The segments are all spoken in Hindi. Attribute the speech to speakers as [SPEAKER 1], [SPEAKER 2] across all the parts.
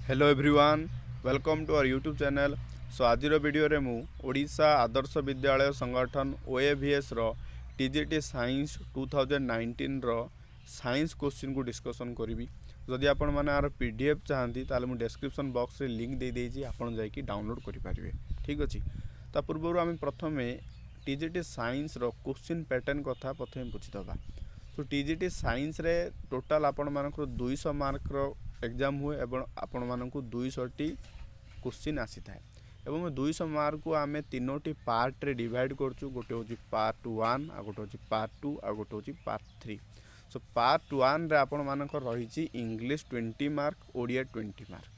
[SPEAKER 1] Hello everyone welcome to our YouTube channel. So आज वीडियो रे मु ओडिशा आदर्श विद्यालय संगठन ओएवीएस रो टीजीटी साइंस 2019 रो साइंस क्वेश्चन को डिस्कशन करी। जदि आपण माने आर पीडीएफ चाहती ताले मु डिस्क्रिप्शन बॉक्स रे लिंक दे देजी, आपण जाई कि डाउनलोड करि पारिबे। ठीक अछि। ता पूर्वरु आम प्रथमे टीजीटी साइंस रो क्वेश्चन पैटर्न कथा प्रथमे बुझी दबा। तो टीजीटी साइंस रे टोटाल आपण मानकर 200 मार्क रो एग्जाम हुए एवं आपण मानक 200 टी क्वेश्चन आसी थाए एवं 200 मार्क को आम तीनोटी पार्ट रे डिवाइड करछु। गोटे होची पार्ट 1 आ गोटे होची पार्ट 2 आ गोटे होची पार्ट 3। सो पार्ट 1 रे आपण मानकर रहिची English 20 mark, Odia 20 mark.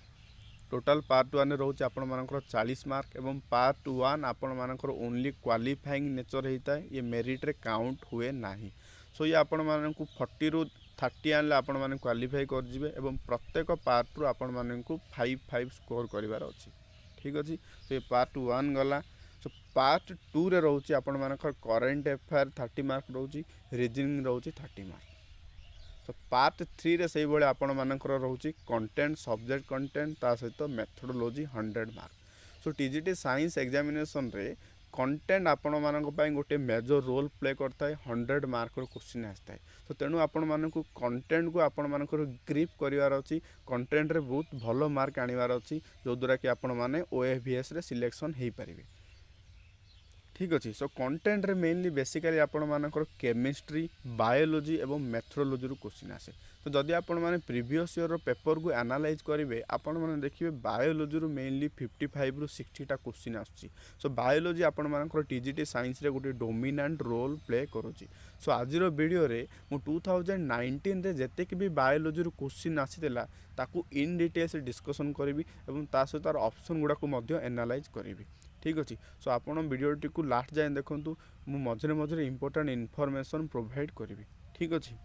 [SPEAKER 1] Total part 1 रे रहउची आपण मानकर 40 मार्क एवं पार्ट 1 आपण मानकर ओनली क्वालिफाइंग नेचर हेता है, ये मेरिट रे काउंट हुए नाही। सो ये आपण मानक 40 रु 30 आनले आपण माने क्वालिफाई कर जिवे एवं प्रत्येक पार्ट रु आपण माने को 5 स्कोर करिवार अछि। ठीक अछि। तो ये पार्ट 1 गला। सो पार्ट 2 रे रहउची आपण मानकर करंट अफेयर 30 मार्क रहउची, रीजनिंग रहउची 30 मार्क। तो पार्ट 3 रे सही बळे आपण मानकर रहउची कंटेंट, सब्जेक्ट कंटेंट ता सहित मेथोडोलॉजी 100 मार्क। सो टीजीटी साइंस एग्जामिनेशन रे कंटेंट आपण मानक पई गोटे मेजर रोल प्ले करता है। 100 मार्क रो क्वेश्चन आस्ता है। तो तेणु आपण मानक कंटेंट को आपण मानकर ग्रिप करिवार अछि, कंटेंट रे बहुत भलो मार्क आनिवार अछि, जो द्वारा कि आपण माने ओएवीएस रे सिलेक्शन हेई परिबे। ठीक अच्छे। सो कंटेंट रे मेनली बेसिकली आपण मानकर केमिस्ट्री, बायोलॉजी एवं मेथोडोलॉजी रो क्वेश्चन आसे। तो जदि आपण माने प्रीवियस ईयर रो पेपर को एनालाइज करिवे आपण माने देखिबे बायोलॉजी रो मेनली 55 रु 60 टा क्वेश्चन आछी। सो बायोलॉजी आपण मानकर टीजीटी साइंस रे गोटे डोमिनेंट रोल प्ले करूची। सो आज रो वीडियो रे मु 2019 रे जते कि भी बायोलॉजी रो क्वेश्चन आसीतेला ताकू इन डिटेल्स डिस्कशन करिवि एवं ता सहित तार ऑप्शन गुडा को मध्य एनालाइज करिवि। ठीक अच्छे। सो आपण वीडियोटी को लास्ट जाए देखूँ, मु मझे मझे इंपोर्टेंट इनफॉरमेशन प्रोवाइड करी। ठीक अच्छे।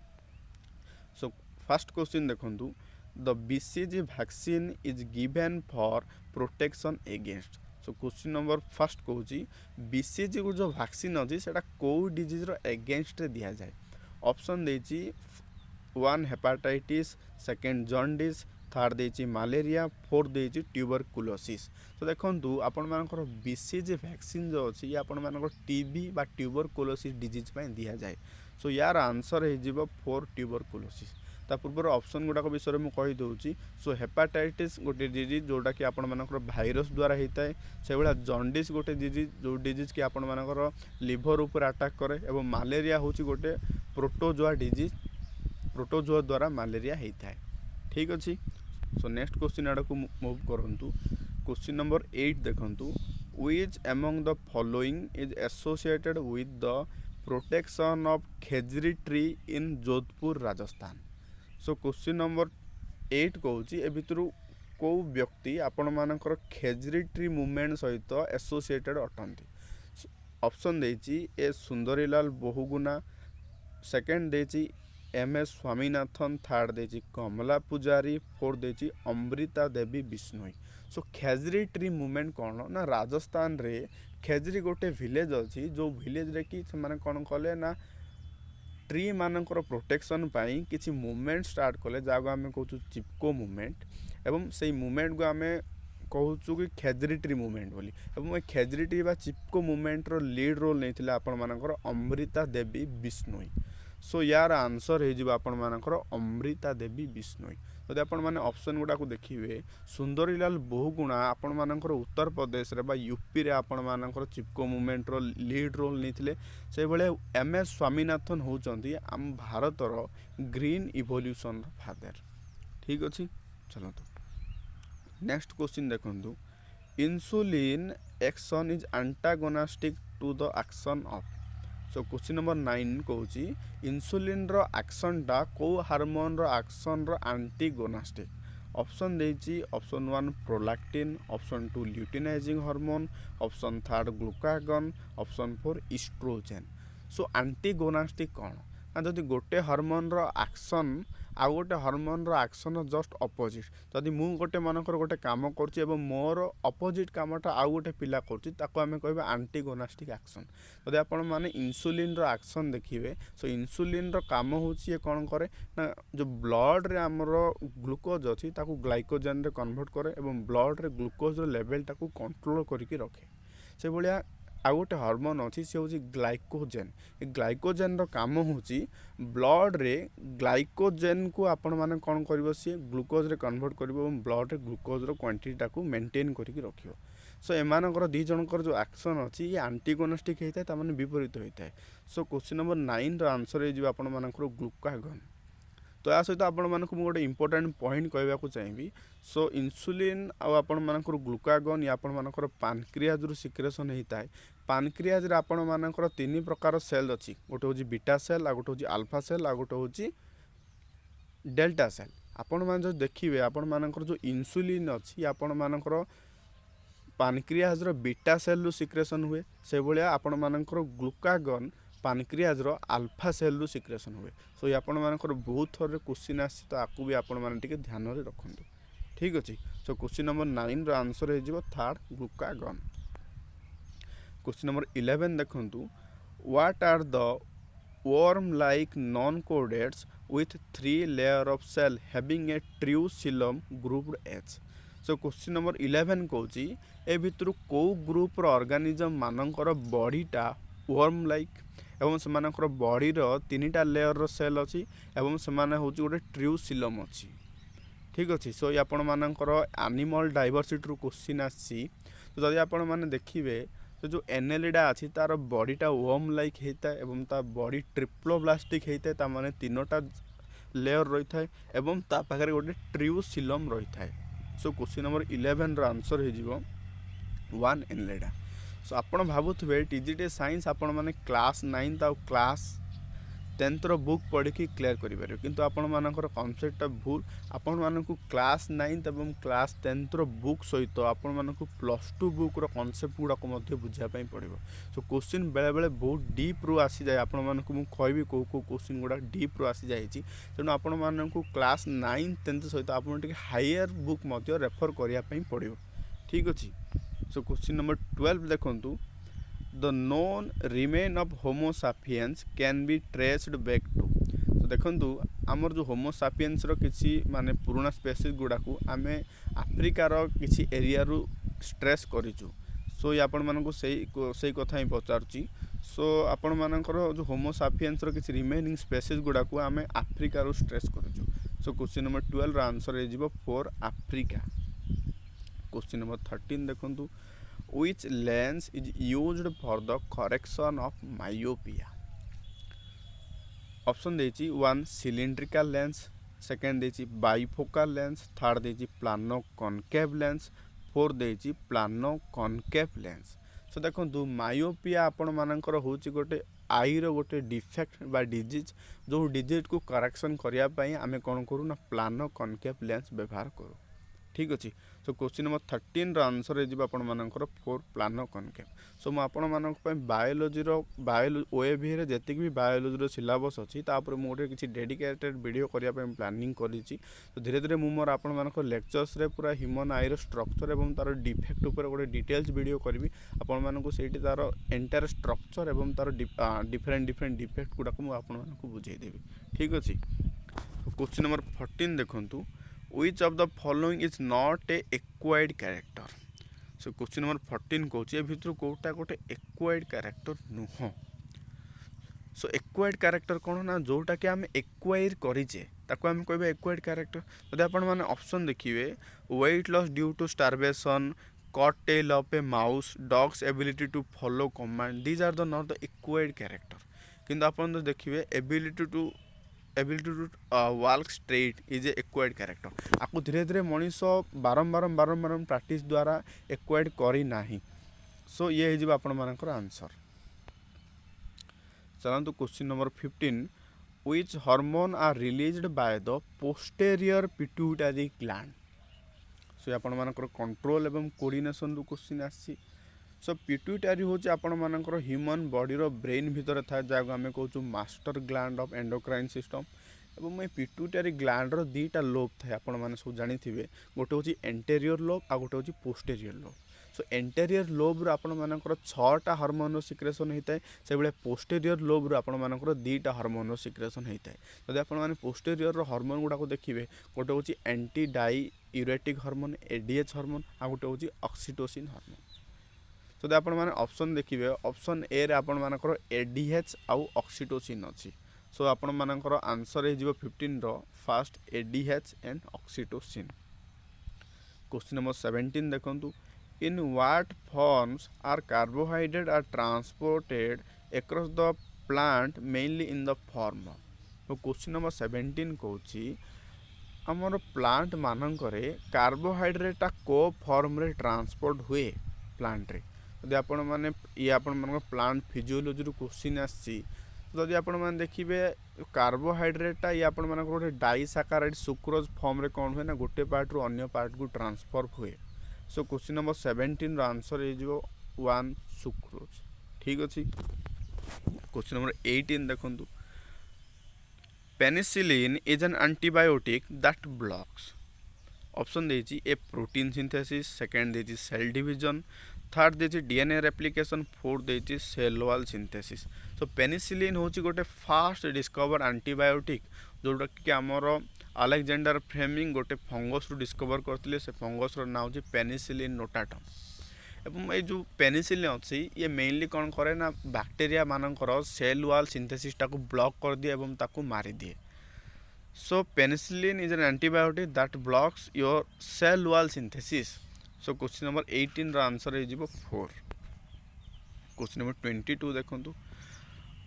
[SPEAKER 1] सो फर्स्ट क्वेश्चन देखूँ, the BCG vaccine is given for protection against. So question number first कहूँ बीसीजी को जो वैक्सीन अच्छी से कौ डिजीज रो एगेंस्ट रे दिया जाए। ऑप्शन देछि 1 हेपाटाइटिस, सेकेंड जॉन्डिस, थर्ड देछि मलेरिया, फोर्थ देछि ट्यूबरकुलोसिस। तो देखंतु आपण मानकर बीसीजी वैक्सीन जो अछि ये आपण मानकर टीबी बा ट्यूबरकुलोसिस डिजीज पय दिया जाए। सो यार आंसर हे जिवो 4 ट्यूबरकुलोसिस। ता पूर्व ऑप्शन गुडा विषय में कही दूची। सो हेपाटाइटिस गोटे डिजीज जोटा कि आपण मानकर भाइरस द्वारा होता है। से भाया जॉन्डिस गोटे डिजीज जो डिजीज कि आपण मानकर लिवर ऊपर अटैक करे एवं मलेरिया होची गोटे प्रोटोजोआ डिजीज, प्रोटोजोआ द्वारा मलेरिया होता है। ठीक अच्छे। सो नेक्स्ट क्वेश्चन आड़ को मूव करंतु। क्वेश्चन नंबर 8 देखंतु, which among the following is associated with the protection of khejri tree in Jodhpur Rajasthan. So question number 8 कहूँ ए भितर कौ व्यक्ति आपण मानकर खेजरी ट्री मूवमेंट सहित एसोसिएटेड अटंती। ऑप्शन देछि ए सुंदरीलाल बहुगुणा, सेकेंड देछि एम.एस. स्वामीनाथन, थर्ड देछि कमला पुजारी, फोर्थ देछि Amrita Devi Bishnoi. So khejri tree movement कौन ना राजस्थान रे खेजरी गोटे विलेज अच्छी जो विलेज रे कि माने कौन कले ना ट्री मानकर प्रोटेक्शन पाई किसी मूवमेंट स्टार्ट कले जहाँ आम कहूँ चिपको मूवमेंट एवं से मूवमेंट को आम कहूँ कि खेजरी ट्री मूवमेंट बोली एवं खेजरी ट्री बा चिपको मूवमेंट रो लीड रोल नहीं आपण मानकर अमृता देवी बिश्नोई। सो यार आंसर हो आपण मानकर अमृता देवी बिश्नोई। जदि आपण माने ऑप्शन गुडा को देखिए सुंदरीलाल बहुगुणा आपण मानकर उत्तर प्रदेश रे बा यूपी रे आपण मानकर चिपको मूवमेंट रो लीड रोल नहीं से भले एम.एस. स्वामीनाथन होचंती आम भारत रो ग्रीन इवोल्यूशन फादर। ठीक अच्छे। चलो तो नेक्स्ट क्वेश्चन देखंतु, insulin action is antagonistic to the action of. So question number 9 कहूँ इंसुलिन रो एक्शन टा को हार्मोन रो एक्शन रो एंटीगोनिस्टिक। ऑप्शन देछि option 1 prolactin, option 2 luteinizing hormone, option 3 glucagon, option 4 estrogen. So antagonistic कौन ना जदि गोटे हर्मोन एक्शन आउ गोटे हर्मोन एक्शन जस्ट अपोजिट जदि मु गोटे मनकर गोटे काम करुच्ची मोर अपोजिट कामटा आउ गोटे पिला करुच्ची ताको आमे कहबा एंटीगोनास्टिक एक्शन। जदि आपण माने इंसुलिन रो एक्शन देखिए सो इंसुलिन रो काम होची कौन करे ना जो ब्लड रे हमर ग्लूकोज अच्छी ताको ग्लाइकोजेन रे कन्वर्ट करे एवं ब्लड रे ग्लूकोज रो लेवल ताको कंट्रोल करके रखे। से भलिया आउ गोटे हार्मोन अच्छी से हूँ ग्लाइकोजेन। ए ग्लाइकोजेन रो काम होची ब्लड रे ग्लाइकोजेन को आपण माने कौन कर सी ग्लूकोज रे कन्वर्ट कर ब्लड रे ग्लूकोज रो क्वांटिटी टाको मेंटेन करके रखियो। सो एमानकर दी जनकर जो एक्शन अच्छी ये एंटीगोनास्टिक होता है तामाने विपरीत होता है। सो क्वेश्चन नंबर 9 रो आंसर हो आपण मानकर ग्लूकागन। तो या सहित आपण मानक गोटे इंपोर्टेंट पॉइंट कहवाक चाहिए। सो इंसुलिन आपण मानकर ग्लूकागन या आपण मानकर पानक्रियाज रु सिक्रेशन होता है। पानक्रियाज रे आपण मानकर 3 प्रकार सेल अच्छी गोटे हूँ बीटा सेल आ गोटे हूँ अल्फा सेल आ गोटे हूँ डेल्टा सेल। आपण मान जो देखिए आपण मानकर जो इंसुलिन अच्छी आपण मानकर पानक्रियाज रो बीटा सेल रु सिक्रेशन हुए से भलिया आपण मानकर ग्लूकागन पानक्रियाज रो अल्फा सेल रु सिक्रेशन हुए। सो ये आपण मानकर बहुत थर क्वेश्चन आसी तो आपको भी आपण माने टिके ध्यान रे रखंतु। ठीक अछि। सो क्वेश्चन नंबर 9 रो आंसर हे जिवो थर्ड ग्लूकागन। क्वेश्चन नंबर 11 देखंतु what are the worm like non-codex with 3 layer of cell having a true xylem grouped H। So question number 11 कहूँ ए भितर कौ ग्रुप ऑर्गेनिज्म मानकर बॉडीटा वर्म लाइक एवं से बॉडीर 3टा लेयर सेल अच्छी एवं से हूँ गोटे ट्रू सिलम अच्छी। ठीक अच्छे। सो ये आपण मानकर एनिमल डाइवर्सिटी रू क्वेश्चन आसी तो जदि आपण माने देखिए तो जो एनेलिडा अच्छी तार बॉडीटा वर्म लाइक होता है एवं ता बॉडी ट्रिप्लोब्लास्टिक होता है तामाने 3टा लेयर रही था एवं ता पाखे गोटे ट्रू सिलम रही था। सो क्वेश्चन नंबर 11 रो आंसर हो 1 एनेलिडा। सो आपण भावुवे टीजीटी साइंस आपण माने क्लास 9 आ क्लास 10 रो बुक पढ़ी क्लियर करें किंतु आपण मानकर कॉन्सेप्ट भूल। आपण मानकु क्लास 9 एवं क्लास 10 रो बुक सहित आपण मानकु +2 बुक रो कॉन्सेप्ट गुड़ाक बुझा पड़ो। सो क्वेश्चन बेले बेले बहुत डीप रू आसी जाए आपण मानकु मु कहबी को क्वेश्चन गुड़ा डीप रू आसी जाई छी तेणु आपण मानकु क्लास 9 10 सहित आपण टिके हायर बुक मध्य रेफर करिया पई पड़ो। ठीक अछि। सो क्वेश्चन नंबर 12 देखंतु the known remain of homo sapiens can be traced back to। तो देखंतु आमर जो होमो सापियंस रो किसी माने पुराना स्पेसीज गुड़ा को आमे आफ्रिकार किसी एरिया रु स्ट्रेस करिचु। सो ये आपण मानकु सही कथा ही पचारुची। सो आपण मानकर जो होमो सापियंस रो किसी रिमेनिंग स्पेसीज गुड़ा को आमे आफ्रिका रु स्ट्रेस करिचु। सो क्वेश्चन नंबर 12 रो आंसर हे जिवो फॉर आफ्रिका। क्वेश्चन नंबर 13 देखंतु which lens is used for the correction of myopia। Option देछि 1 cylindrical lens, सेकंड देछि bifocal lens, थर्ड देछि plano concave lens, फोर्थ देछि plano concave lens। सो देखंतु मायोपिया आपण मानकर होछि गोटे आई रो गोटे डिफेक्ट बा डिजीज जो डिजीज को करेक्शन करिया पई आमे कोन करू ना प्लानो कॉनकेव लेंस व्यवहार करू। ठीक अच्छे। सो क्वेश्चन नंबर 13 रो आंसर हे जिबा आपण मानकर फोर प्लानो कॉनकेव। सो मु आपण मानक पई बायोलॉजी रो ओएबी रे जतिक भी बायोलॉजी रो सिलेबस अछि तापर मु गोटे किछि डेडिकेटेड वीडियो करिया पई प्लानिंग करिछि। तो धीरे धीरे मु मोर आपण मानकर लेक्चर्स रे पूरा ह्यूमन आई रो स्ट्रक्चर एवं तार डिफेक्ट ऊपर गोटे डिटेल्स वीडियो करबी आपण मानक सेठी तार एंटायर स्ट्रक्चर एवं तार डिफरेंट डिफेक्ट गुडा को मु आपण मानक बुझाई देबी। ठीक अछि। क्वेश्चन नंबर 14 देखंतु which of the following is not a acquired character। So question number 14 कहूँ ए भितर कोटा गोटे एक्वायर्ड कैरेक्टर नुह। सो एक्वायर्ड कैरेक्टर कौन ना जोटा कि आम एक्वायर करिचे ताको आम कहबे एक्वायर्ड कैरेक्टर। जदि आपण माने ऑप्शन देखिए weight loss due to starvation, cut tail of a mouse, dogs ability to follow command, these are the not the acquired character. किंतु आपण देखिए ability to walk straight is a acquired character। आपको धीरे धीरे मनीष बारंबार प्रैक्टिस द्वारा एक्वायर्ड करी नाही। सो ये है जिबा आपण मानकर आंसर। चलंतु question number 15 which hormone are released by the posterior pituitary gland। सो आपण मानकर कंट्रोल एवं कोऑर्डिनेशन रू क्वेश्चन आसी। सो पिट्यूटारी हूँ आपण मानकर ह्यूमन बॉडीर ब्रेन भितर थाए जहाँ आम कहूँ master gland of endocrine system. एवं ये पिट्यूटारी ग्लैंडर दीटा लोब थाए आपण मैंने सब जानी गोटे हूँ एंटेरियर लोब आ गोटे हूँ पोस्टेरियर लोब। सो एंटेरियर लोब आपण मानकर 6टा हार्मोन सिक्रेशन होता है से भाई पोस्टेरियर लोब आपण मानकर 2टा हार्मोन सिक्रेशन होता है। जदि आपण मैंने पोस्टेरियर हार्मोन गुड़ाक देखिए गोटे हूँ antidiuretic hormone ADH hormone आ गोटे हूँ ऑक्सीटोसिन हार्मोन। जदि आपण मैंने ऑप्शन देखिए ऑप्शन ए रे आपण मानकर एडीएच आउ ऑक्सीटोसिन अच्छी। सो आपण मानकर आंसर हो 15 रो first ADH and oxytocin. Question number 17 देखंतु in what forms are carbohydrate are transported across the plant mainly in the form. तो क्वेश्चन नंबर 17 कहूँ आमर प्लांट मानकरे कार्बोहाइड्रेटा को फॉर्म रे ट्रांसपोर्ट हुए प्लांट रे। यदि आपण माने ये आपण मन प्लांट फिजियोलॉजी रो क्वेश्चन आसी जदि आपण माने देखिबे कार्बोहाइड्रेटा ये आपण मन गोटे डाइसाकाराइड सुक्रोज फॉर्म रे कौन हुए ना गोटे पार्ट रू अन्य पार्ट को ट्रांसफर हुए। सो क्वेश्चन नंबर 17 रो आंसर हो 1 सुक्रोज। ठीक अच्छे। क्वेश्चन नंबर 18 देखंतु penicillin is an antibiotic that blocks. Option देछि ए प्रोटीन सिंथेसिस, सेकंड देछि सेल डिवीजन, थर्ड देछि डीएनए रेप्लिकेशन, फोर्थ देछि cell wall synthesis. So penicillin होछि गोटे फास्ट डिस्कवर एंटीबायोटिक जोटा कि आमर अलेक्जेंडर फ्लेमिंग गोटे फंगस रु डिस्कवर करथिले। से फंगस रो नाम होछि पेनिसिलिन नोटाटम। एवं ये जो पेनिसिलिन अच्छी ये मेनली कौन करे ना बैक्टीरिया मानकर सेल वॉल सिंथेसिस टाको ब्लॉक कर दिए एवं ताको मारी दिए। So penicillin is an antibiotic that blocks your cell wall synthesis. So question number 18 रो आंसर हो 4। क्वेश्चन नंबर 22 देखंतु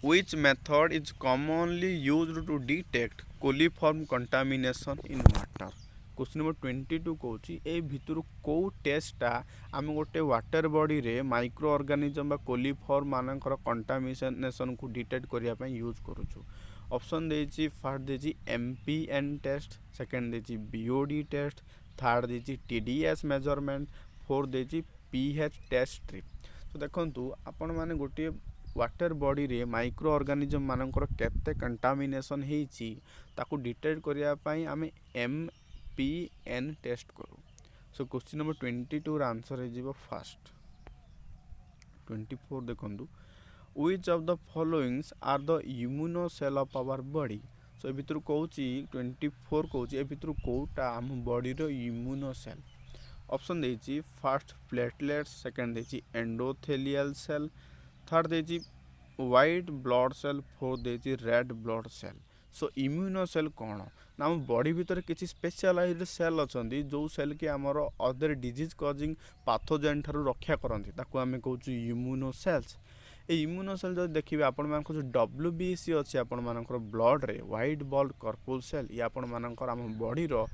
[SPEAKER 1] which method is commonly used to detect coliform contamination in water। Question number 22 कहूँ ए भितर कौ टेस्टा आम गोटे वाटर बॉडी रे माइक्रो ऑर्गेनिज्म बा कोलिफॉर्म मानकर कंटामिनेशन को डिटेक्ट करने यूज करूँ। ऑप्शन देछि फर्स्ट देछि एमपीएन टेस्ट, सेकंड देछि बीओडी टेस्ट, थर्ड देछि टीडीएस मेजरमेंट, फोर्थ देछि पीएच टेस्ट स्ट्रिप। तो देखंतु आपण माने गोटे वाटर बॉडी रे माइक्रो ऑर्गेनिज्म मानकर केते कंटामिनेशन हेछि ताकू डिटेक्ट करिया पई आमे एमपीएन टेस्ट करू। सो क्वेश्चन नंबर 22 रा आंसर हे जिवो फर्स्ट। 24 देखंतु which of the followings are the immune cell of our body। सो ए भितर कहूची 24 कहूची ए भितर कोटा आम बॉडी रो इम्यूनो सेल। ऑप्शन देछि फर्स्ट प्लेटलेट्स, सेकंड देछि एंडोथेलियल सेल, थर्ड देछि व्हाइट ब्लड सेल, फोर्थ देछि red blood cell. So immuno cell कौन ना आम बॉडी भितर किसी स्पेशलाइज्ड सेल अच्छी जो सेल कि आमर अदर डिजीज कॉजिंग पैथोजेन ठारू रक्षा करती ताकू आम कहूँ इम्यूनो सेल्स। ये इम्यूनो सेल जो देखिए आपण मानक जो डब्ल्यूबीसी अच्छी आपण मानकर ब्लड रे व्हाइट ब्लड कर्पुल सेल ये आपण मानकर आम बॉडी रो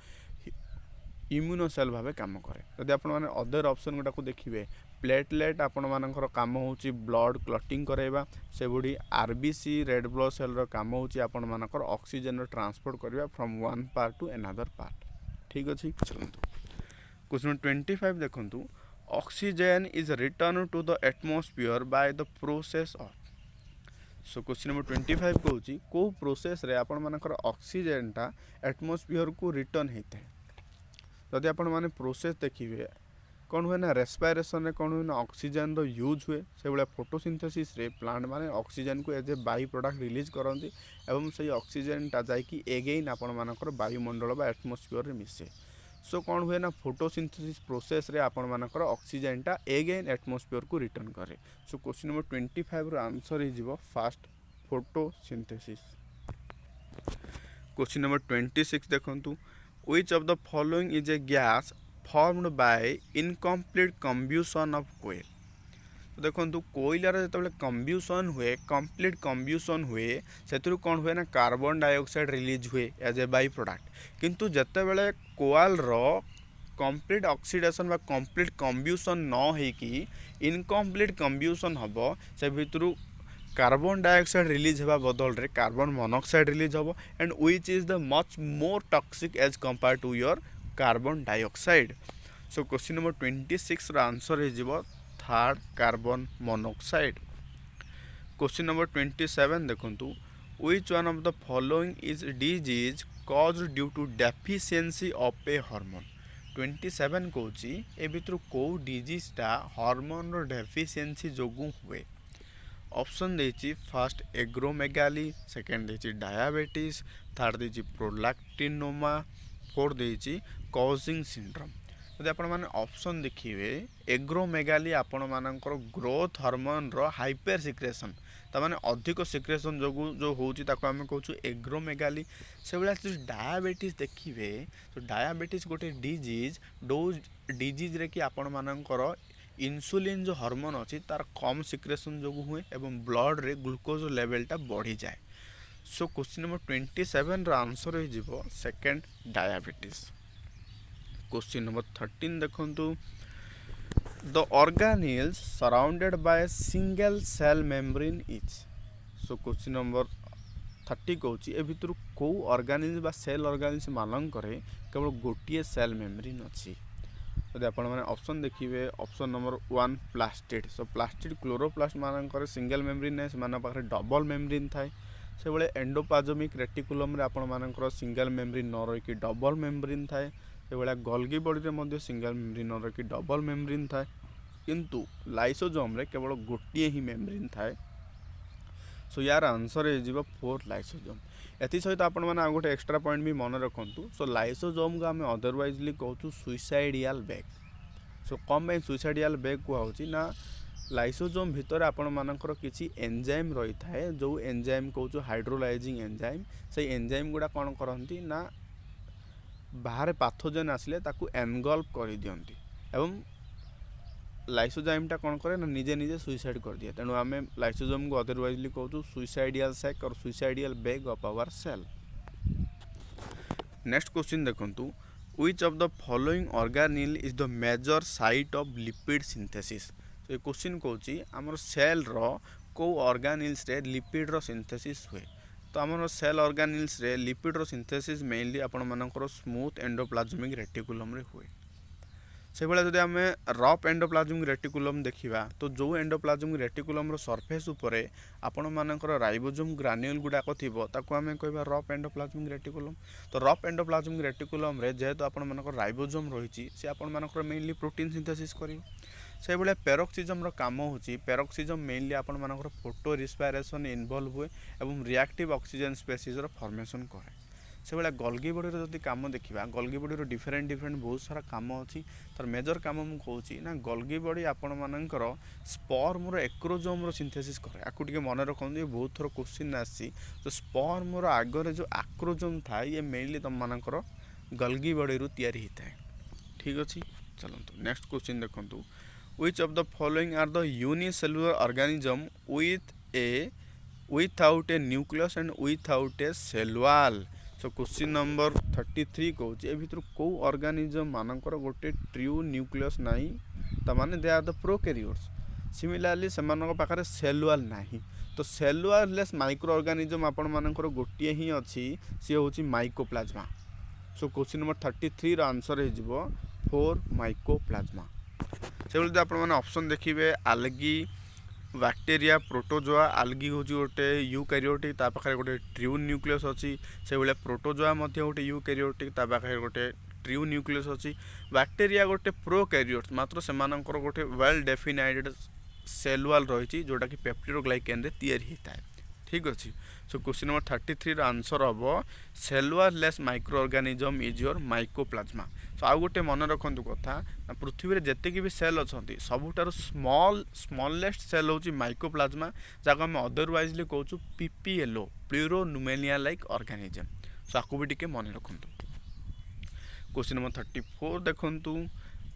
[SPEAKER 1] इम्यूनो सेल भाव काम करे। जदि आपण माने अदर ऑप्शन गुटा को देखिए प्लेटलेट आपण मानकर काम होची ब्लड क्लटिंग कराइबा, से बुढ़ी आरबीसी रेड ब्लड सेल रो काम होची आपण मानकर ऑक्सीजन रो ट्रांसपोर्ट करबा from one part to another part. ठीक अछि। चलंतु क्वेश्चन 25 देखंतु oxygen is return to the atmosphere by the process of. So question number 25 कहूँ को प्रोसेस रे आपण मानकर ऑक्सीजन टा एटमॉस्फेयर को रिटर्न होता है। जदि आपण माने प्रोसेस देखिए कौन हुए ना रेस्पिरेशन रे कौन हुए ना ऑक्सीजन रो यूज हुए से भाया फोटोसिंथेसिस रे प्लांट माने ऑक्सीजन को as a by product release करती एवं से ऑक्सीजन टा जाकि एगेन आपण मानकर वायुमंडल बा एटमॉस्फेयर रे मिसे। सो कौन हुए ना फोटोसिंथेसिस प्रोसेस रे आपण मानकर ऑक्सीजन टा एगेन एटमॉस्फेयर को रिटर्न करे। सो क्वेश्चन नंबर 25 रो आंसर हो फास्ट फोटोसिंथेसिस। क्वेश्चन नंबर 26 देखंतु which of the following is a gas formed by incomplete combustion of coal। तो देखो कोयलार जो कम्ब्यूसन हुए कंप्लीट कम्ब्यूसन हुए से कौन हुए ना कार्बन डाइऑक्साइड रिलीज हुए एज ए बाई प्रोडक्ट किंतु जिते बड़े कोआल कंप्लीट ऑक्सीडेशन बा कंप्लीट कम्ब्यूसन न होइकी इनकम्प्लीट कम्ब्यूसन हम से भितर कार्बन डाइऑक्साइड रिलीज होगा बदल रे कार्बन मोनोक्साइड रिलीज हम and which is the much more toxic as compare to your carbon dioxide. So question number 26 रो आंसर हो third carbon monoxide. Question number 27 देखंतु which one of the following is disease caused due to deficiency of a hormone. 27 कहूँ ए भितर कौ डिजीजटा हार्मोन डेफिशिएंसी जोगु हुए। ऑप्शन देछि फर्स्ट एग्रोमेगाली, सेकेंड देछि डायबिटीज, थर्ड देछि प्रोलैक्टिनोमा, फोर्थ देछि कॉजिंग सिंड्रोम। यदि आपण माने ऑप्शन देखिए एग्रोमेगाली आपण मानकर ग्रोथ हार्मोन रो हाइपर सिक्रेशन ताने अधिक सिक्रेशन जो होची ताको आमे कहूँ एग्रोमेगाली। से भाया जो डायबिटीज देखिए तो डायबिटीज गोटे डिजीज डिजीज रे कि आपण मानकर इन्सुलिन जो हार्मोन अच्छी तार कम सिक्रेशन जो हुए एवं ब्लड रे ग्लूकोज लेवलटा बढ़ी जाए। सो क्वेश्चन नंबर 27 रो आंसर हो सेकेंड डायबिटीज। क्वेश्चन नंबर 13 देखंतु the organelles surrounded by single cell membrane is. So question number 30 कहूँ ए भितर कौ ऑर्गेनेल्स बा सेल ऑर्गेनेल्स मानकर केवल गोटे सेल मेम्ब्रेन अच्छी। यदि आप ऑप्शन देखिए ऑप्शन नंबर 1 प्लास्टिड। सो प्लास्टिड क्लोरोप्लास्ट मानकर सिंगल मेम्ब्रेन है से डबल मेम्ब्रेन थाए। से भाई एंडोप्लाज्मिक रेटिकुलम रे आपण मानकर सिंगल मेम्ब्रेन न रही डबल मेम्ब्रेन थाए। से भाया गोल्गी बॉडी रे सिंगल मेम्ब्रेन न रही डबल मेम्ब्रेन थाए, किंतु लाइसोजोम रे केवल गोटे ही मेम्ब्रेन थाए। सो यार आंसर हो 4 लाइसोजोम। एथि सहित आपण मैंने गोटे एक्स्ट्रा पॉइंट भी मन रखु। सो लाइसोजोम को आम अदरवाइजली कहूँ सुइसाइडियल बैग। सो कम पे सुइसाइडियल बैग कहुच्छी ना लाइसोजोम भितर आपण मानकर किसी एंजाइम रही थाए जो एंजाइम कहूँ हाइड्रोलाइजिंग एंजाइम। से एंजाइम गुड़ा कौन करती ना बाहर पाथोजेन आसिले ताकू एनगल्फ कर दियंती एवं लाइसोजाइमटा कौन करे ना निजे निजे सुइसाइड कर दिए। तेणु आम लाइसोजोम को अदरवाइजली कहूँ सुइसाइडियल सैक और suicidal bag of our cell. Next question देखंतु which of the following organelle is the major site of lipid synthesis. तो ये क्वेश्चन कहूँ आमर सेल रो को ऑर्गेनेल्स रे लिपिड रो सिंथेसिस हुए। तो आमर सेल ऑर्गेनेल्स रे लिपिड रो सिंथेसिस मेनली आपण मानकर स्मूथ एंडोप्लाज्मिक रेटिकुलम रे हुए। से भाया जब आम रफ एंडोप्लाज्मिक रेटिकुलम देखा तो जो एंडोप्लाज्मिक रेटिकुलम सरफेस उपरे आपण मानकर राइबोसोम ग्रान्यूल गुड़ाक थो ताको आम कह रफ एंडोप्लाज्मिक रेटिकुलम। तो रफ एंडोप्लाज्मिक रेटिकुलम रे जेहेतु आपण मानकर राइबोसोम रही से आपण मानकर मेनली प्रोटीन सिंथेसिस कर। से भाया पेरोक्सिजम काम होची पेरोक्सिजम मेनली आपण मानकर फोटो रिस्पायरेशन इनवॉल्व हुए एवं रिएक्टिव ऑक्सीजन स्पेसीज रो फॉर्मेशन करे। से भाया गोल्गी बॉडी जदि काम देखा गोल्गी बॉडी डिफरेंट डिफरेंट बहुत सारा काम अच्छी। तार मेजर काम मुझे कहूँ ना गोल्गी बॉडी आपण मानकर स्पर्म रो एक्रोजोम रो सिंथेसिस करे। आपको टिके मन रखते बहुत थर क्वेश्चन आसी। तो स्पर्म रो आगे जो आक्रोजोम था ये मेनली तुम मानकर गोल्गी बॉडी रू तैयारी होता है। ठीक अच्छे चलते नेक्स्ट क्वेश्चन देखो which of the following are the unicellular organism without a nucleus and without a cell wall. So question number 33 कहूँ ए भितर कौ ऑर्गेनिज्म मानकर गोटे ट्रू न्यूक्लियस नाई ताने they are the prokaryotes. Similarly से पाखे सेल वॉल नाही। तो cell wall less microorganism आपण मानकर गोटे ही अच्छी सी हूँ माइकोप्लाज्मा। सो क्वेश्चन नंबर 33 रो आंसर हो 4 माइकोप्लाज्मा। से आप ऑप्शन देखिए आल्गी बैक्टेरिया प्रोटोजोआ आल्गी हूँ गोटे यूकैरियोटिक ता पाखे गोटे ट्रू न्यूक्लियस अच्छी। से भाया प्रोटोजोआ गोटे यूकैरियोटिक ता पाखे गोटे ट्रू न्यूक्लियस अच्छी। बैक्टेरिया गोटे प्रोकैरियोट्स मात्र से गोटे वेल डेफिनाइटेड सेल वॉल रही जोटा कि पेप्टिडोग्लाइकेन रे तैयारी होता है। ठीक अच्छे सो क्वेश्चन नंबर 33 रो आंसर हम cell wall less microorganism is your mycoplasma. So आउ गोटे मन रखु कथा पृथ्वी में जेतिक भी सेल अच्छा सबुठार स्मॉलेस्ट सेल हूँ माइकोप्लाज्मा जहाँ आम अदरवाइजली कहूँ PPLO pleuropneumonia like organism. So आपको भी टिके मन रखु। क्वेश्चन नंबर 34 देखंतु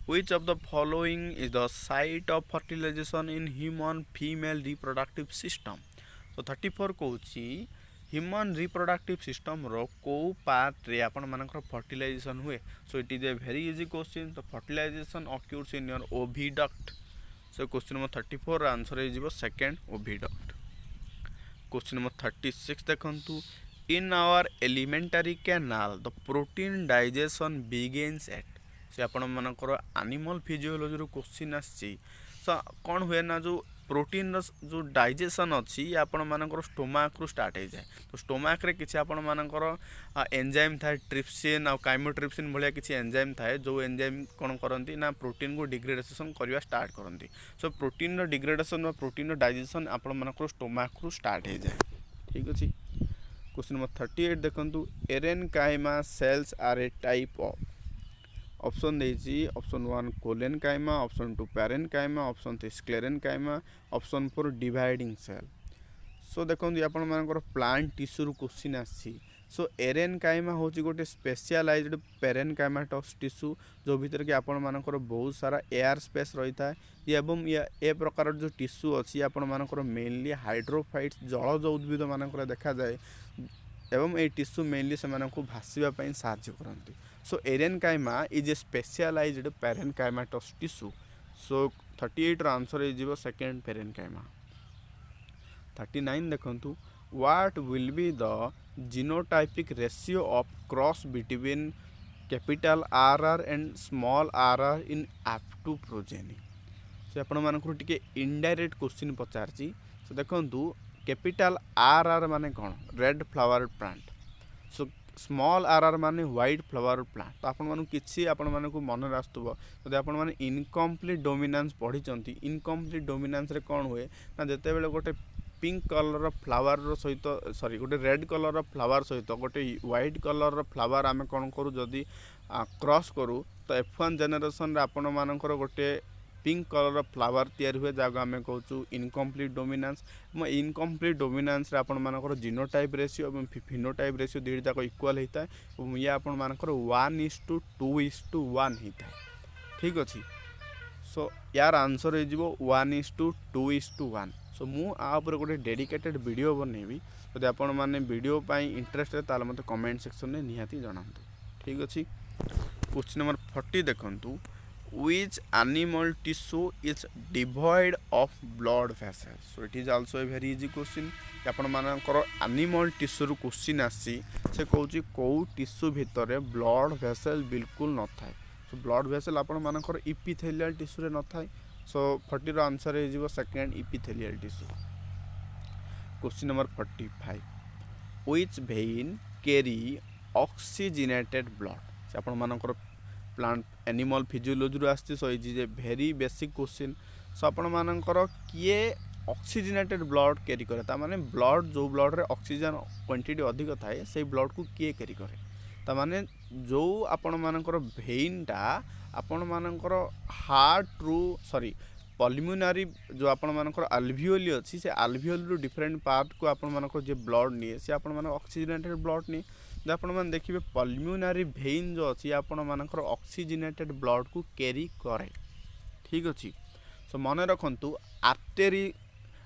[SPEAKER 1] which of the following is the site of fertilization in human female reproductive system. तो 34 कहूँ ह्यूमन रिप्रोडक्टिव सिस्टम रो को पार्ट रे आपण मानकर फर्टिलाइजेशन हुए। So it is a very easy question. तो fertilization occurs in your oviduct. So question number 34 answer हो सेकेंड ओविडक्ट। क्वेश्चन नंबर 36 देखंतु in our alimentary canal the protein digestion begins at. से आपण मानकर एनिमल फिजियोलॉजी रो क्वेश्चन आसी। सो कौन हुए ना जो प्रोटीन जो डाइजेशन अच्छी आपण मानकर स्टोमाक रु स्टार्ट हो जाए। तो स्टोमाक रे किसी आपण मानकर एंजाइम थाए ट्रिप्सिन आ काइमोट्रिप्सिन भाया किसी एंजाइम थाए जो एंजाइम कौन करती ना प्रोटीन को डिग्रेडेशन करवा स्टार्ट करती। So protein degradation protein digestion आपण मानकर स्टोमाक रु स्टार्ट हो जाए। ठीक अच्छे। क्वेश्चन नंबर 38 देखंतु aerenchyma cells are a type of option देछि option 1 collenchyma, option 2 parenchyma, option 3 sclerenchyma, option 4 dividing cell. So देखंतु आपण मानकर प्लांट टिश्यू क्वेश्चन आसी। सो एरेनकाइमा होची गोटे स्पेशलाइज्ड पेरेनकाइमाटस टिश्यू जो भीतर कि आपण मानकर बहुत सारा एयर स्पेस रही था एवं ए प्रकार जो टिश्यू अच्छी आपण मानकर मेनली हाइड्रोफाइट्स जलज उद्भिद मानकर देखा जाए एवं ए टिश्यू मेनली से भाषापी साहाय्य करती। So aerenchyma is a specialized parenchymatous tissue. So 38 रो आंसर हो सेकेंड पेरेनकाइमा। 39 देखंतु what will be the genotypic ratio of cross between capital R and small R in F two progeny. से आपण मानकु टिके इनडायरेक्ट क्वेश्चन पचारची। सो देखंतु कैपिटल आर माने कौन red flower plant. So small R माने व्हाइट फ्लावर प्लांट। तो आपण मानकु किछि आपण मानकु मन रास्तुबो जदि आपण माने इनकम्प्लीट डोमिनेंस पढ़ी चंती। इनकम्प्लीट डोमिनेंस रे कौन हुए ना जेते बेले गोटे पिंक कलर फ्लावर सहित सॉरी गोटे रेड कलर फ्लावर सहित गोटे व्हाइट कलर फ्लावर आम कौन करूँ जदि क्रॉस करूँ तो F1 जेनेरेशन आपण मानकर गोटे पिंक कलर फ्लावर तैयारी हुए जहाँ आम कहूँ इनकम्प्लीट डोमिनेंस। इनकम्प्लीट डोमिनेंस रे आपण मानकर जीनोटाइप रेशियो और फिनोटाइप रेशियो दुईट जाक इक्वाल होता है और ये आपण मानकर 1:2:1 होता है। ठीक अच्छे। सो यार आंसर हो 1:2:1। सो मुझे गोटे डेडिकेटेड वीडियो बनैबी जब आपण मैंने वीडियो इंटरेस्ट है मत कमेंट सेक्शन में निहाती जनातु। ठीक अच्छे। क्वेश्चन नंबर 40 देखंतु which animal tissue is devoid of blood vessels। so it is also a very easy question। आपण मानकर एनिमल टिश्यू क्वेश्चन आसी से कहूँ कौ टिश्यू भितर ब्लड वेसल बिल्कुल न थाए। सो ब्लड वेसल आपण मानकर इपिथेलियल टिश्यू रे न थाए। सो 40 रो आंसर हो second epithelial tissue. Question number 45 which vein carry oxygenated blood। से आपण मानकर प्लांट एनिमल फिजियोलॉजी आसती। So is a very basic question. So आपण मानकर किए ऑक्सीजनेटेड ब्लड कैरी करे तामाने ब्लड जो ब्लड रे ऑक्सीजन क्वांटिटी अधिक थाए से ब्लड को किए कैरी करे तामाने जो आपण मानकर भेइनटा आपण मानकर हार्ट रु सॉरी पल्मोनरी जो आपण मानकर अल्वियोली अच्छी से अल्वियोली रु डिफरेंट पार्ट को आपण मानकर जे ब्लड निए से आपण मानकर ऑक्सीजनेटेड ब्लड निए। जो आपण मैंने देखिए पल्मोनरी भेइन जो अच्छी आपण मानकर ऑक्सीजनेटेड ब्लड को कैरी करे। ठीक अच्छे। सो मन रखु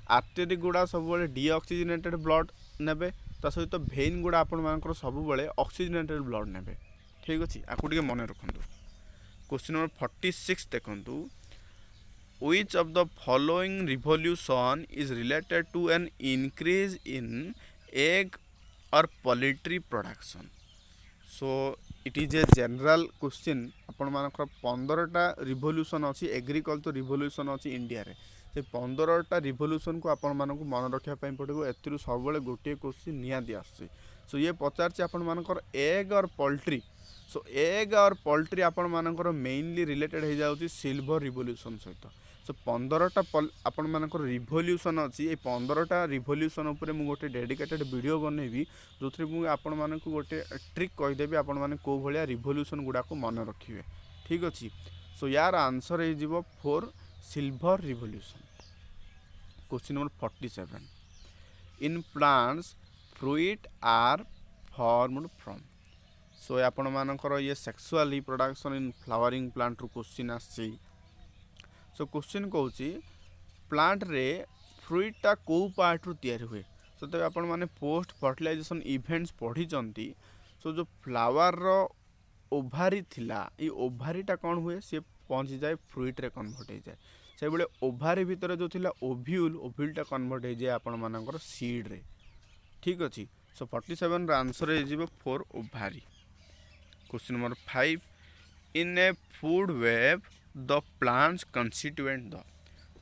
[SPEAKER 1] आर्टेरी गुड़ा सब डीऑक्सीजनेटेड ब्लड नेबे ता सहित भेइन गुड़ा आपण मानकर सब ऑक्सीजनेटेड ब्लड नेबे। ठीक अच्छे। आपको टे मन रखु। क्वेश्चन नंबर 46 देखंतु which of the following revolution is related to an increase in egg or poultry production। so it is a general question। आपण मानकर 15टा रिवोल्यूशन अच्छी एग्रीकल्चर रिवोल्यूशन अच्छी इंडिया रे से 15टा रिवोल्यूशन को आपण मानक मन रखा पड़ो। एथुरु सब गोटे क्वेश्चन निहाती आसुची। सो ये पचार आपण मानकर एग और पोल्ट्री। सो एग और पोल्ट्री आपण मानकर मेनली रिलेटेड हो जाउची सिल्वर रिवोल्यूशन सहित। सो 15टा आपण मानकर रिवोल्यूशन अच्छी। ये 15टा रिवोल्यूशन उपरे मु गोटे डेडिकेटेड वीडियो बनैबी जो थी मुझे आपण मानक गोटे ट्रिक कहीदेवी आपण माने को भलिया रिवोल्यूशन गुड़ा को मन रखिए। ठीक अच्छे। सो यार आंसर हो 4 silver revolution. Question number 47 in plants fruit are formed from. So आपण मानकर ये sexual reproduction in flowering plant रू क्वेश्चन आसी। सो क्वेश्चन कहूँ प्लांट रे फ्रूटा कौ पार्ट रु तैयारी हुए। सो तब आपण माने पोस्ट फर्टिलाइजेशन इवेंट्स पढ़ी चंती। सो जो फ्लावर रो ओभारी थिला ये ओभारीटा कौन हुए सी पहुँची जाए फ्रूट रे कन्वर्ट हो जाए। से बेले ओभारी भितर जो थिला ओव्यूलटा कन्वर्ट हो जाए आपण मानकर सीड रे। ठीक अच्छे। सो 47 रो आंसर हो 4 ovary. Question number 5 in a food web the plants constituent the.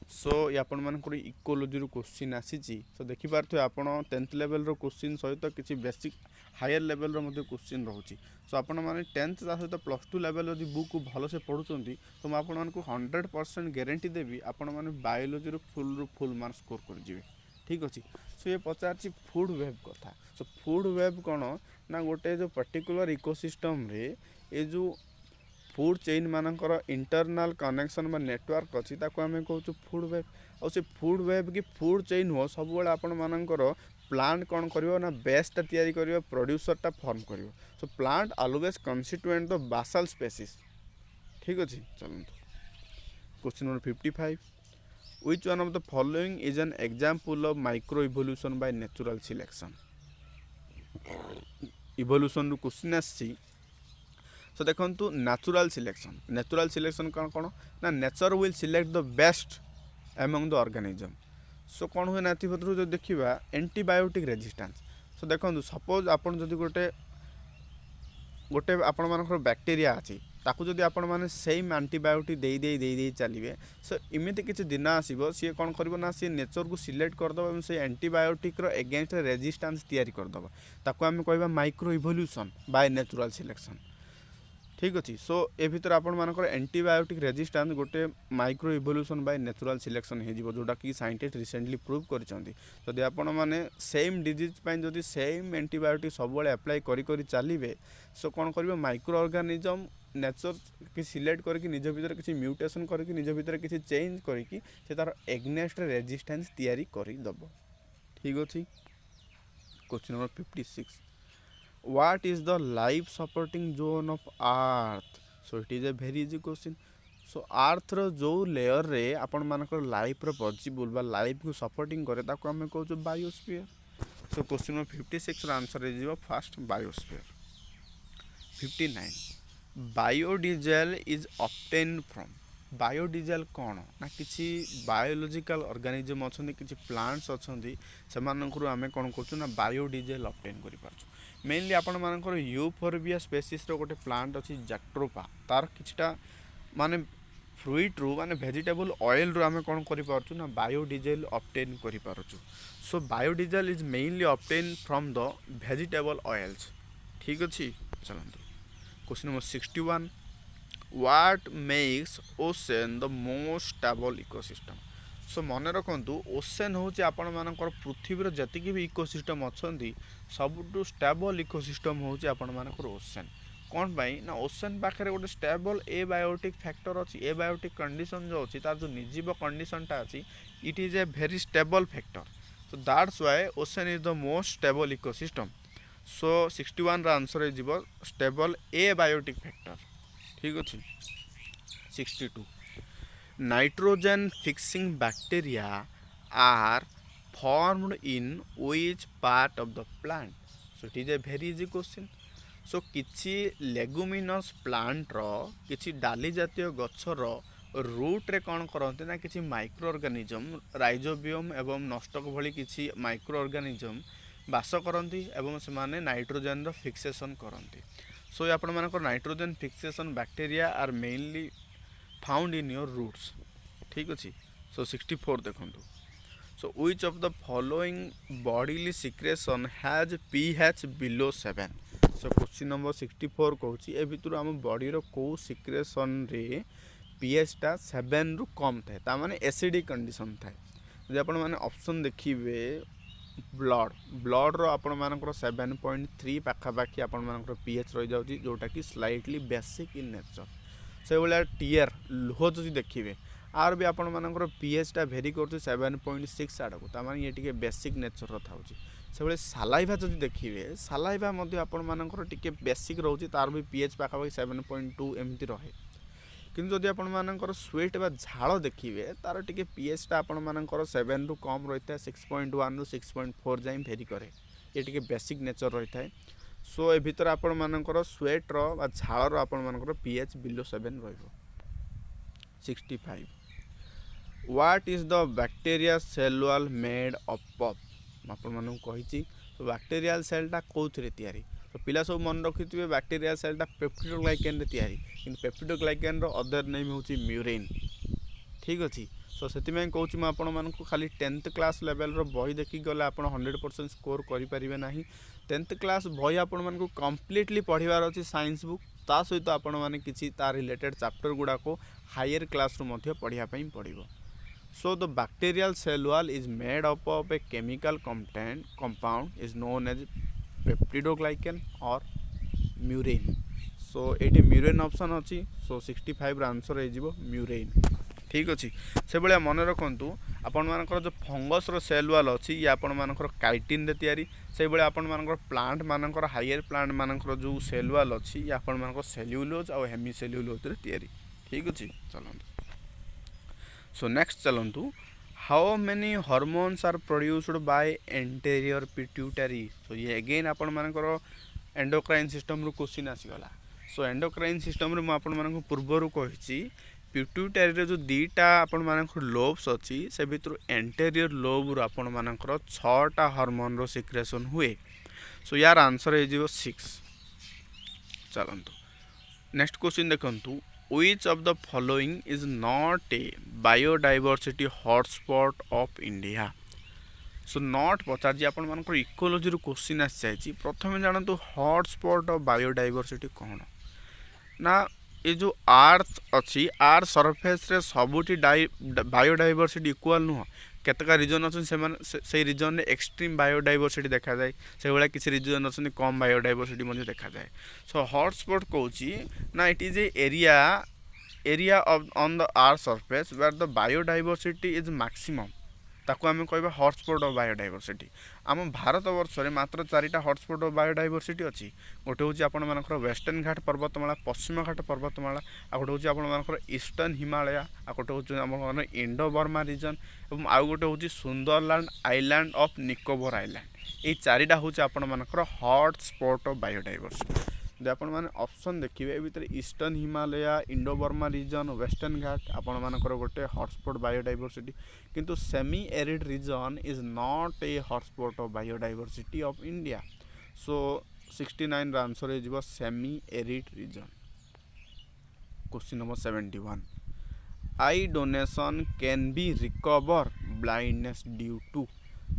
[SPEAKER 1] So ये आपण मानकर इकोलोजी क्वेश्चन आसी सो देखि पारथि आपण 10th लेवल रो क्वेश्चन सहित किसी बेसिक हायर लेवल रो मध्ये क्वेश्चन रहउची सो आपण माने 10th सहित +2 लेवल यदि बुक को भलो से पढुचंती तो मैं आपण मानकु 100% गारंटी देबी आपण माने बायोलॉजी रो फुल मार्क स्कोर कर जिवे ठीक अछि। सो ये पचारछि फूड वेब कथा सो फूड वेब कोन ना गोटे जो पर्टिकुलर इकोसिस्टम रे ए जो फूड चेन मानकर इंटरनल कनेक्शन बा नेटवर्क अच्छी ताको आम कहूँ फूड वेब और से फूड वेब कि फूड चेन हो सब बेले आपण मानकर प्लांट कौन करियो ना बेसटा तैयारी करियो प्रोड्यूसरटा फॉर्म करियो so plant always constituent the basal species ठीक अच्छे। चलते question number 55 which one of the following is an example of microevolution by natural selection evolution question आसी सो देखो नेचुरल सिलेक्शन कौन कौन ना nature will select the best among the organism so कौन हुए नाथीपत्र जो देखा एंटीबायोटिक रेजिस्टेंस सो देखो सपोज आपन जदि गोटे गोटे आपण मानकर बैक्टेरिया अच्छी ताकू जदि आपण माने सेम एंटीबायोटिक दे चलिए सो इमिति किसी दिन आसो सी कौन कर ना सी नेचर को सिलेक्ट करदे से एंटीबायोटिक रो एगेंस्ट रेजिस्टेंस तैयारी करदे ताकू आम कहबा micro evolution by natural selection ठीक अच्छे। सो ए भितर आपण मानकर एंटीबायोटिक रेजिस्टेंस गोटे micro evolution by natural selection हो जोटा कि साइंटिस्ट रिसेंटली प्रूव करछंती जदि आपण माने सेम डिजीज पई जदि सेम एंटीबायोटिक सब बेले अप्लाई करी चलिए सो कौन कर माइक्रो ऑर्गेनिज्म नेचर कि सिलेक्ट करके निज भीतर किसी म्यूटेशन करके निज भीतर किसी चेंज करके से तार एग्नेस्ट रेजिस्टेंस तैयारी करदब ठीक अच्छे। Question number 56 what is the life supporting zone of earth so it is a very easy question so earth रो जो लेयर रे आपण मानकर लाइफ रो पॉसिबल बा लाइफ को सपोर्टिंग करे ताको हमें कहू बायोस्फीयर सो क्वेश्चन नंबर 56 रो आंसर रे जीवो first biosphere. 59 biodiesel is obtained from biodiesel कौन ना किसी बायोलॉजिकल ऑर्गेनिज्म अच्छा किसी प्लांट्स अच्छा से आम कौन कर बायोडीजल ऑब्टेन कर मेनली आपण मानकर यूफोरबिया स्पेसीस रो गोटे प्लांट अच्छी जैक्ट्रोपा तार किछटा माने फ्रुइट रू माने वेजिटेबल ऑयल रू आम कौन कर ना बायोडीजल ऑब्टेन कर so biodiesel is mainly obtain from the vegetable oils ठीक अच्छे। चलते question number 61 what makes ocean the most stable ecosystem so मन रखु ओसेन हूँ आपण मानकर पृथ्वीर जतिक भी इकोसिस्टम अच्छा सबुठू स्टेबल इकोसिस्टम हूँ आपण मानकर ओसेन कौन पाई ना ओसेन पाखे गोटे स्टेबल एबायोटिक फैक्टर अच्छी एबायोटिक कंडीशन जो अच्छी तार जो निर्जीव कंडीशनटा अच्छी it is a very stable factor so that's why ocean is the most stable ecosystem so 61 रा आंसर हो स्टेबल एबायोटिक फैक्टर ठीक अच्छे। 62 nitrogen fixing bacteria are formed in which part of the plant so it is a very easy question so किछि लेगुमिनस प्लांट रो किछि डाली जातीय गछर रूट रे कौन करते ना किछि माइक्रो ऑर्गेनिज्म राइजोबियम एवं नष्टक भली किछि माइक्रो ऑर्गेनिज्म बास करती एवं से माने नाइट्रोजन रो फिक्सेशन करती सो आपण मानकर nitrogen fixation bacteria are mainly found in your roots ठीक अच्छे। सो 64 देखो so which of the following bodily secretion has pH below 7 so question number 64 कहूँ ए भितर आम बॉडी रो को सिक्रेशन रे pH टा 7 रु कम थाए ता माने एसिडिक कंडीशन थाए जदि आपण माने ऑप्शन देखिबे ब्लड रो आपण मानकर 7.3 पाखापाखि आपण मानकर pH रही जाउची जोटा कि स्लाइटली बेसिक इन नेचर से भाया टीयर लुह जो देखिए आर भी आपण मानकर pH टा भेरी कर 7.6 आड़ को तार ये टी बेसिक नेचर था से भाई सालाइभा जो देखिए सालाइभा आपण मानकर टी बेसिक रोचे तार भी pH पाखापाखि 7.2 एमती रहे किंतु जदि आपण मानकर स्वेट बा झाड़ देखिए तार टी pH टा आपण मानकर 7 रु कम रही है 6.1 रु 6.4 जाए भेरी करे ये टी बेसिक नेचर रही है सो ए भितर आपण मानकर स्वेट रो बा झाड़ रो आपण मानकर pH बिलो 7 रहिबो। 65 what is the bacteria cell wall made up of आपण मानू कहिची तो बैक्टीरियल सेलटा कोथरे तयारी तो पिला सब मन रखिथिबे बैक्टीरियल सेलटा पेप्टिडोग्लाइकेन रे तयारी किंतु पेप्टिडोग्लाइकेन रो अदर नेम होची म्यूरिन ठीक अछि सो से कौच मुझे खाली 10th क्लास लेवल बही देखिक गले आप 100% स्कोर करें ना। 10th क्लास बही आपण कम्प्लीटली पढ़ार अच्छी साइंस बुक ता सहित आपण मैंने किसी ता रिलेटेड चैप्टर गुड़ाक हायर क्लास रू पढ़ापी पड़ो। So the bacterial cell wall is made up of a chemical compound is known as peptidoglycan or murine. So एटी म्यूरेन ऑप्शन अच्छी। सो 65 आंसर हो म्यूरेन। ठीक अच्छे से भाया मन रखु आपण मानकर जो फंगस सेल वाल अच्छी ये आपण मानकर काइटिन तैयारी से भाया आपण मानकर प्लांट मानकर हायर प्लांट मानकर जो सेल वाल अच्छी ये आपण मानकर सेल्युलोज और हेमिसेल्युलोज तैयारी। ठीक अच्छे चलते। सो नेक्स्ट चलतु how many hormones are produced by anterior pituitary. So ये अगेन आपण मानकर एंडोक्राइन सिस्टम रू क्वेश्चन आसीगला। सो एंडोक्राइन सिस्टम रे आपण मानक पूर्वरु कहिछि पिट्यूटरी रे जो दीटा आपण मानकर लोब्स अछि से भितर एंटेरियर लोब रू आपण मानकर 6टा हार्मोन रो सिक्रेशन हुए। सो यार आंसर हे जिवो 6। चलंतु नेक्स्ट क्वेश्चन देखंतु Which of the following is not a biodiversity hotspot of India? So not पचार आपण मानकर इकोलॉजी रू क्वेश्चन आसी जाइए। प्रथम जानतु हॉटस्पॉट ऑफ बायोडाइवर्सिटी कौन ना ये जो अर्थ अच्छी आर सरफेस रे सबुठी बायोडाइवर्सिटी इक्वाल नुह केतका रिजन अच्छे से रिजन में एक्सट्रीम बायोडाइवर्सिटी देखा जाए से भाया किसी रिजन अच्छे कम बायोडाइवर्सिटी देखा जाए। सो हॉटस्पॉट कौन ना it is area of on the earth surface where the biodiversity is maximum ताको आम कह हॉटस्पॉट ऑफ बायोडाइवर्सिटी। आम भारत वर्ष में मात्र 4टा हॉटस्पॉट ऑफ बायोडाइवर्सिटी अच्छी। गोटे हूँ आपण मानकर वेस्टर्न घाट पर्वतमाला पश्चिम घाट पर्वतमाला आ गोटे हूँ आपण मानकर ईस्टर्न हिमालय आ गोटे हूँ आम इंडो बर्मा रीजन और आउ गोटे हूँ Sunderland island of Nicobar island. ये 4टा हूँ आपण मानकर हॉटस्पॉट ऑफ बायोडाइवर्सिटी। जो आपण मैंने ऑप्शन देखिए भितर eastern Himalaya Indo Burma region western Ghat आपण मानकर गोटे हॉटस्पॉट बायोडाइवर्सिटी किंतु semi arid region is not a hotspot of biodiversity of India. So 69 answer हो semi arid region. Question number 71 eye donation can be recover blindness due to.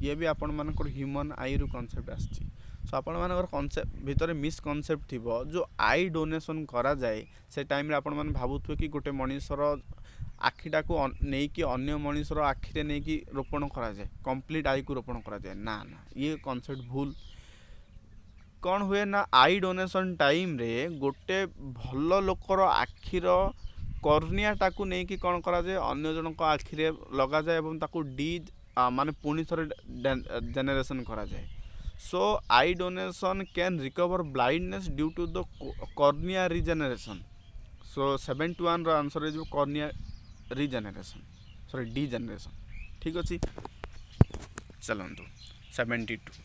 [SPEAKER 1] ये भी आपण मानकर ह्यूमन आई रु कॉन्सेप्ट आछि। सो आपण मानकर कॉन्सेप्ट भितर मिसकनसेप्ट थी जो आई डोनेशन करा जाए से टाइम रे आपण माने भाबुथुए कि गोटे मनीषर आखिटा को नहीं कि अन्य मनीषर आखिरे नहीं कि रोपण करा जाए कंप्लीट आई को रोपण करा जाए ना ना ये कॉन्सेप्ट भूल। कौन हुए ना आई डोनेशन टाइम रे गोटे भल लोकर आखिर कर्नियाटा को नहीं कि कौन करा जाए अन्य जनक आखिरे लगा जाए और ताको डी माने पुणी थरे जेनेरेशन करा जाए। So eye donation can recover blindness due to the cornea regeneration. So 71 रो आंसर है जो cornea regeneration sorry degeneration. ठीक अच्छे चलतु 72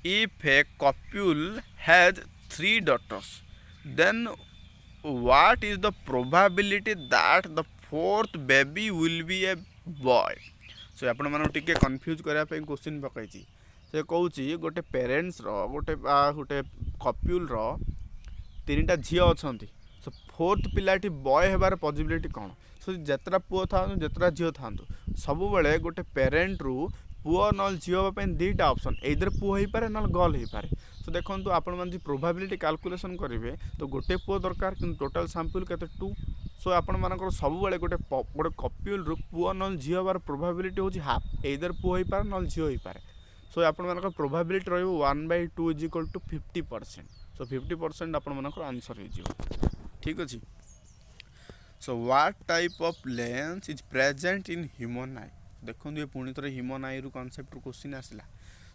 [SPEAKER 1] if a couple has 3 daughters then what is the probability that the 4th baby will be a boy. So आपण माने टिके कंफ्यूज करिया पे क्वेश्चन पकाई से कौच गोटे पेरेन्ट्स गोटे गोटे कप्यूल 3टा झी अच्छा। सो 4th पिलाटी बॉय होबार पॉसिबिलिटी कौन। सो जितना पुओ था जितना झील था सब बेले गोटे पेरेन्ट रु पुओ न झी हाँपी 2टा ऑप्शन एइदर पुओ हो पारे ना गर्ल हो पारे। सो देखो आपण मैंने प्रोबेबिलिटी कैलकुलेशन करेंगे तो गोटे पुओ दरकार कि टोटाल सैंपल के 2। सो आपण मानकर सब बेले गोटे गोटे कप्यूल रु पुओ न झी होबार प्रोबेबिलिटी हूँ हाफ एइदर पुओ हो पारे ना झी हो पारे। सो आपण मानकर प्रोबेबिलिटी रहिबो 1/2 इज इक्वल टू 50%। सो 50% आपण मानकर आंसर हो जिवो। ठीक अछि। So what type of lens is present in human आई। देखो ये पुणी थोड़े ह्यूमन आई रु कॉन्सेप्ट रु क्वेश्चन आसला।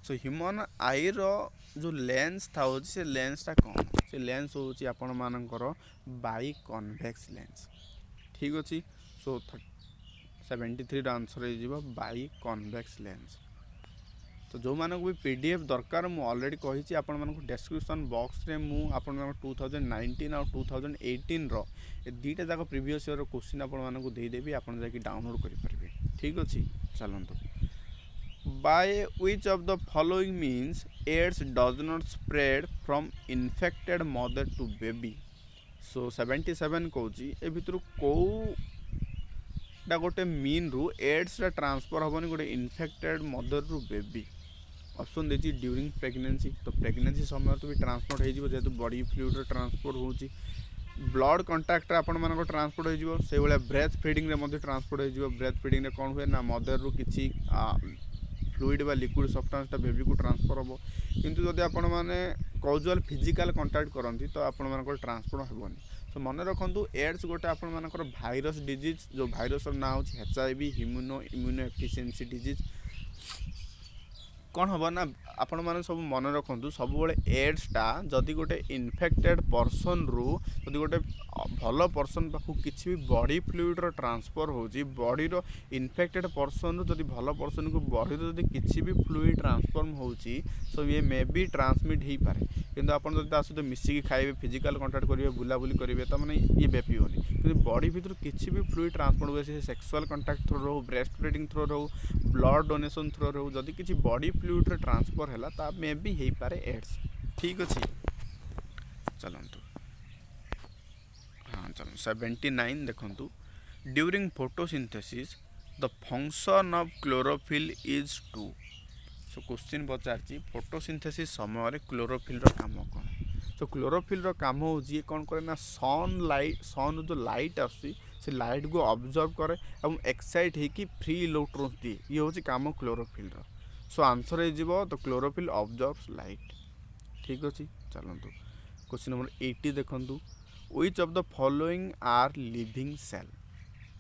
[SPEAKER 1] सो ह्यूमन आई रो जो लेंस था से लेंसटा कौन से लेंस होची आपण मानकर बाई कन्वेक्स लेंस। ठीक अछि। सो 73 आंसर हो जिवो बाई कन्वेक्स लेंस। तो जो मानक भी पीडीएफ दरकार मु ऑलरेडी कही आपण मानक डिस्क्रिप्शन बॉक्स रे मु आपण मानक 2019 और 2018 रो ए 2टा जाक प्रीवियस ईयर रो क्वेश्चन आपण मानक दे देबी आपण जाके डाउनलोड करि परबे। ठीक अछि चलंतु by which of the following means AIDS does not spread from infected mother to baby. So 77 कहूँ ए भितर को टा गोटे मीन रु एड्स ट्रांसफर हेनी गोटे इनफेक्टेड मदर रु बेबी ऑप्शन देती ड्यूरिंग प्रेगनेंसी तो प्रेगनेंसी समय तो भी ट्रांसपोर्ट हो जेहेतु बॉडी फ्लूइड ट्रांसपोर्ट होची ब्लड कंटाक्ट आपण मानक ट्रांसपोर्ट हो से भाया ब्रेथ फीडिंग रे मध्य ट्रांसपोर्ट हो ब्रेथ फीडिंग रे कौन हुए ना मदर रु किसी फ्लूइड बा लिक्विड सब्सटेंस बेबी को ट्रांसफर हम किंतु जदि आपण मैंने कजुआल फिजिकल कंटाक्ट करती तो आपण मानक ट्रांसपोर्ट हेबनी तो मन रखु एड्स गोटे आपण मानकर भाइरस डिजीज जो भाइरस ना हो HIV इम्यूनो एफिशिएंसी डिजीज कौन हम ना आपण मैंने सब मन रखु सब एड्सटा जदि गोटे इनफेक्टेड पर्सन रु जदि गोटे भल पर्सन पाखु किसी भी बॉडी फ्लूइड ट्रांसफर होची बॉडी रो इनफेक्टेड पर्सन रु जदि भल पर्सन को बॉडी रो जदि किसी भी फ्लूइड ट्रांसफर होची सो ये मे बी ट्रांसमिट हो पारे किंतु आपण जदि ता सहित मिसिकी खाइबे फिजिकल कंटाक्ट करेंगे बुलाबुली करेंगे तो मैंने ये व्यापीबनी कि बॉडी भीतर किसी भी फ्लूइड ट्रांसफर हुए से सेक्सुअल कंटाक्ट थ्रो रो ब्रेस्ट फीडिंग थ्रो रो ब्लड डोनेशन थ्रो रो जदि किसी बॉडी फ्लूइड ट्रांसफर है ता मे भी हो पारे एड्स ठीक अच्छे चलतु हाँ चलो 79 देखु during photosynthesis the function of chlorophyll is to so question पचार फोटोसिंथेसिस समय क्लोरोफिल काम कौन तो क्लोरोफिल काम हो कौन करे ना सन जो लाइट आसी से लाइट को ऑब्जर्व करे और एक्साइट होगी फ्री इलेक्ट्रॉन्स दिए ये हूँ काम क्लोरोफिल सो आंसर हो तो क्लोरोफिल ऑब्जर्व्स लाइट ठीक अच्छे चलतु क्वेश्चन नंबर 80 देखु which of the following are living cell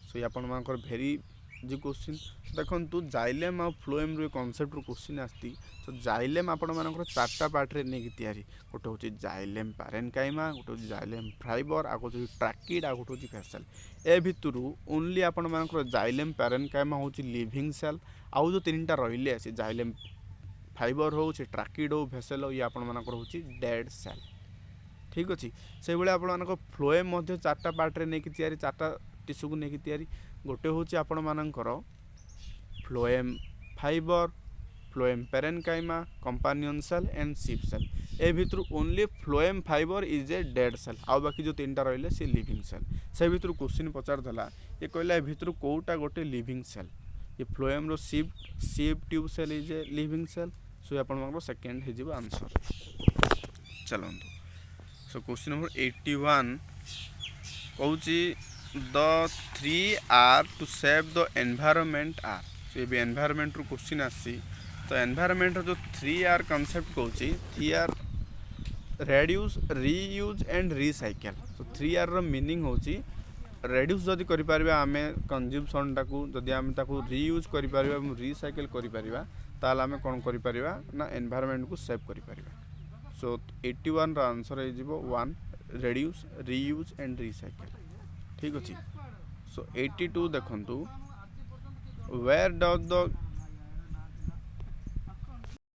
[SPEAKER 1] so ये आपण मानकर भेरी जी क्वेश्चन देखु जाइलेम आ फ्लोएम रो कॉन्सेप्ट रो क्वेश्चन आसती तो जाइलेम आपण मानकर चार्टा पार्ट रे नेकी तयारी गोटे होची जाइलेम पैरेनकाइमा गोटे होची जाइलेम फाइबर आ गोटे ट्रैकिड आ गोटे होची फेसल ए भितरु ओनली आपण मानकर जाइलेम पैरेनकाइमा होची लिविंग सेल आउ जो तीनटा रहिले आसी जाइलेम फाइबर हो ट्रैकिड हो फेसल हो ये आपण मानकर होची डेड सेल ठीक अच्छे से भाई आप फ्लोएम चार्टा पार्ट रे नेकी तयारी चार्टा टिश्यू को नेकी तयारी गोटे हूँ आपण मानकर phloem fibre phloem parenchyma companion cell and sieve cell ए भितर only phloem fibre is a dead cell आउ बाकी जो तीन टा रहिले सी लिविंग सेल से भितर क्वेश्चन पचारदेला ये कहला भितर कोटा गोटे लिविंग सेल ये फ्लोएम रो sieve tube cell is a living cell so आपण मानकर सेकेंड हो आंसर चलतु सो क्वेश्चन नंबर 81 कहूँ the 3R to save the environment are so ये भी एनवायरनमेंट रू क्वेश्चन आसी तो एनवायरनमेंट जो 3R कॉन्सेप्ट कहूँ 3R reduce reuse and recycle तो 3R रो मीनिंग हूँ रेड्यूस जदि करें आम कंज्यूमसन टाक जदि आम रीयूज कर रिसाइकल कर आम कौन कर ना एनवायरनमेंट को सेव कर सो 81 आंसर हो 1 रेड्यूस रीयूज एंड रिसाइकल ठीक अच्छे सो 82 देखु वेयर डज द